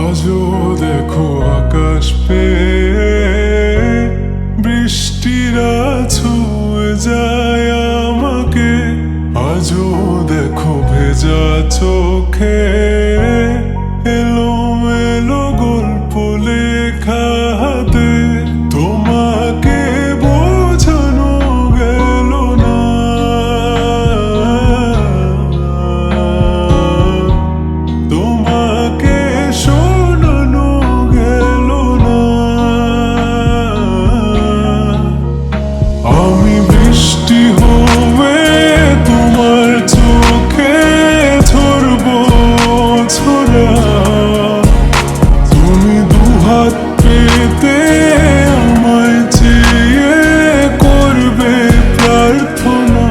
আজও দেখো আকাশ পেয়ে বৃষ্টিরা ছুঁয়ে যায় আমাকে। আজও দেখো ভেজা চোখে এলোমেলো গল্প লেখা হাতে। তোমাকে বোঝানো গেল না, তোমাকে শোনানো গেল না। আমি বৃষ্টি হয়ে তোমার চোখে ঝরবো ছোড়া, তুমি দুহাত পেতে আমায় চেয়ে করবে প্রার্থনা।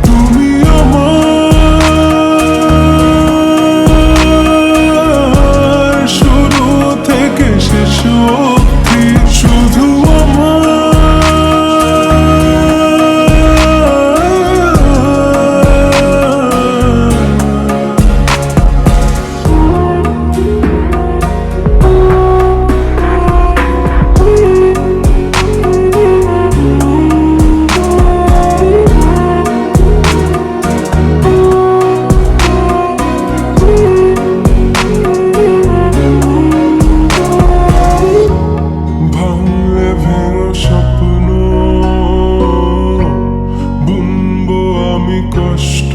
তুমি আমার শুরু থেকে শেষ অবধি, শুধু আমার। ভাঙলে ভেঙো স্বপ্ন বুনবো আমি কষ্ট।